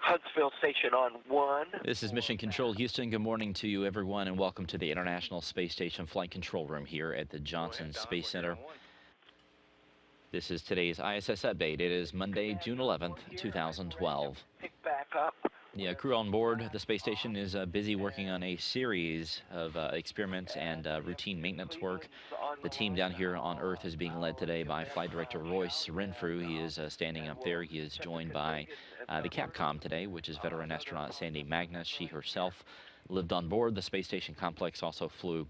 Huntsville Station on 1. This is Mission Control Houston. Good morning to you, everyone, and welcome to the International Space Station Flight Control Room here at the Johnson Space Center. This is today's ISS Update. It is Monday, June 11th, 2012. Pick back up. The crew on board the space station is busy working on a series of experiments and routine maintenance work. The team down here on Earth is being led today by Flight Director Royce Renfrew. He is standing up there. He is joined by the Capcom today, which is veteran astronaut Sandy Magnus. She herself lived on board the space station complex, also flew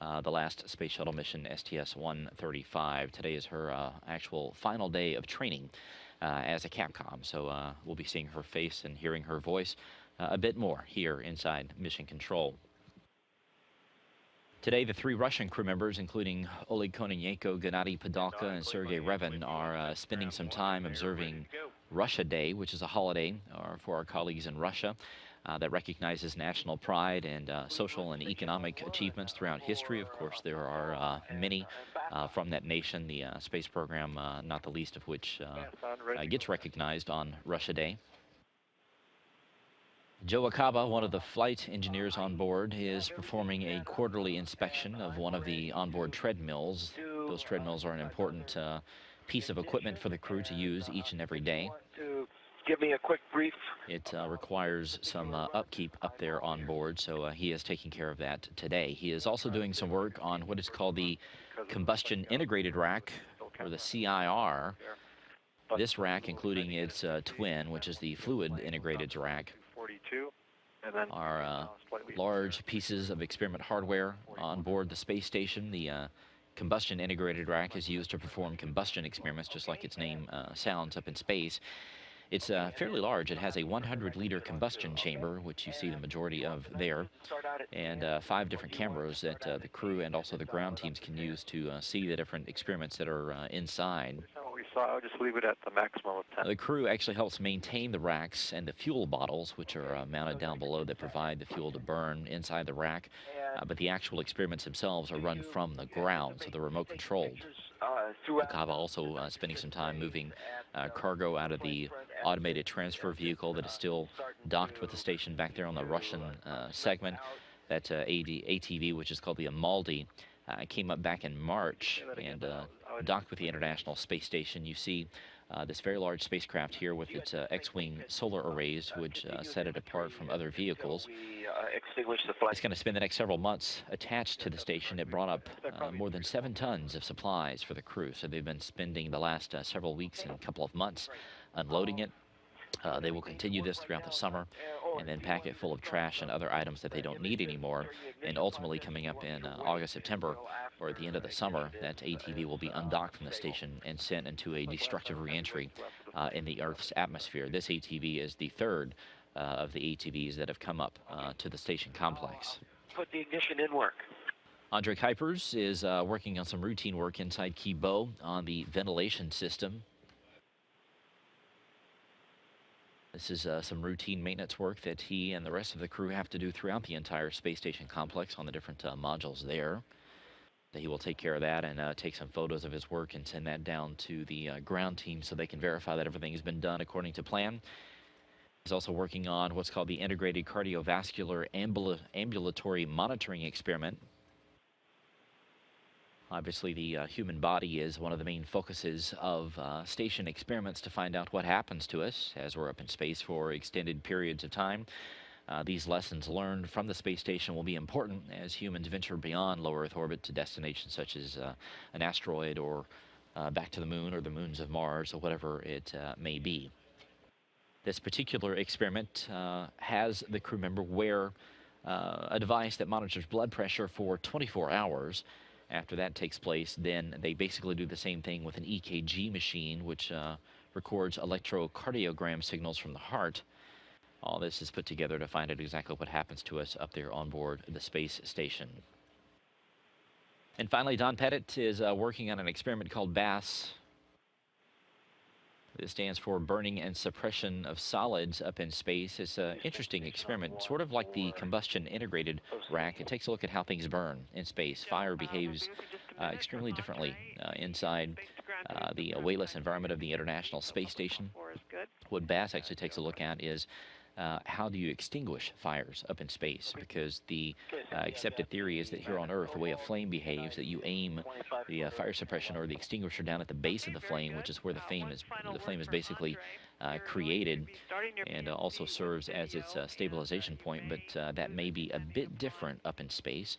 the last space shuttle mission, STS-135. Today is her actual final day of training as a Capcom, so we'll be seeing her face and hearing her voice a bit more here inside Mission Control. Today, the three Russian crew members, including Oleg Kononenko, Gennady Padalka, and Sergei Revin, are spending some time observing Russia Day, which is a holiday for our colleagues in Russia that recognizes national pride and social and economic achievements throughout history. Of course, there are many from that nation, the space program, not the least of which gets recognized on Russia Day. Joe Akaba, one of the flight engineers on board, is performing a quarterly inspection of one of the onboard treadmills. Those treadmills are an important piece of equipment for the crew to use each and every day. Give me a quick brief. It requires some upkeep up there on board, so he is taking care of that today. He is also doing some work on what is called the Combustion Integrated Rack, or the CIR. This rack, including its twin, which is the Fluid Integrated Rack, are large pieces of experiment hardware on board the space station. The Combustion Integrated Rack is used to perform combustion experiments, just like its name sounds, up in space. It's fairly large. It has a 100-liter combustion chamber, which you see the majority of there, and 5 different cameras that the crew and also the ground teams can use to see the different experiments that are inside. I'll just leave it at the maximum of 10. The crew actually helps maintain the racks and the fuel bottles, which are mounted down below, that provide the fuel to burn inside the rack. But the actual experiments themselves are run from the ground, so they're remote controlled. Akaba also spending some time moving cargo out of the automated transfer vehicle that is still docked with the station back there on the Russian segment. That ATV, which is called the Amaldi, came up back in March and docked with the International Space Station. You see this very large spacecraft here with its X-wing solar arrays, which set it apart from other vehicles. It's going to spend the next several months attached to the station. It brought up more than 7 tons of supplies for the crew, so they've been spending the last several weeks and a couple of months unloading it. They will continue this throughout the summer and then pack it full of trash and other items that they don't need anymore. And ultimately, coming up in August, September, or at the end of the summer, that ATV will be undocked from the station and sent into a destructive reentry in the Earth's atmosphere. This ATV is the third of the ATVs that have come up to the station complex. Put the ignition in work. Andre Kuipers is working on some routine work inside Kibo on the ventilation system. This is some routine maintenance work that he and the rest of the crew have to do throughout the entire space station complex on the different modules there. He will take care of that and take some photos of his work and send that down to the ground team so they can verify that everything has been done according to plan. He's also working on what's called the Integrated Cardiovascular Ambulatory Monitoring Experiment. Obviously, the human body is one of the main focuses of station experiments to find out what happens to us as we're up in space for extended periods of time. These lessons learned from the space station will be important as humans venture beyond low Earth orbit to destinations such as an asteroid or back to the moon or the moons of Mars or whatever it may be. This particular experiment has the crew member wear a device that monitors blood pressure for 24 hours. After that takes place, then they basically do the same thing with an EKG machine, which records electrocardiogram signals from the heart. All this is put together to find out exactly what happens to us up there on board the space station. And finally, Don Pettit is working on an experiment called BASS. This stands for Burning and Suppression of Solids up in Space. It's an interesting experiment, sort of like the Combustion Integrated Rack. It takes a look at how things burn in space. Fire behaves extremely differently inside the weightless environment of the International Space Station. What BASS actually takes a look at is how do you extinguish fires up in space? Because the accepted theory is that here on Earth, the way a flame behaves, that you aim the fire suppression or the extinguisher down at the base of the flame, which is where the flame is basically created, and also serves as its stabilization point. But that may be a bit different up in space.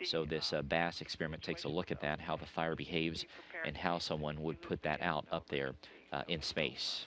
So this BASS experiment takes a look at that, how the fire behaves, and how someone would put that out up there in space.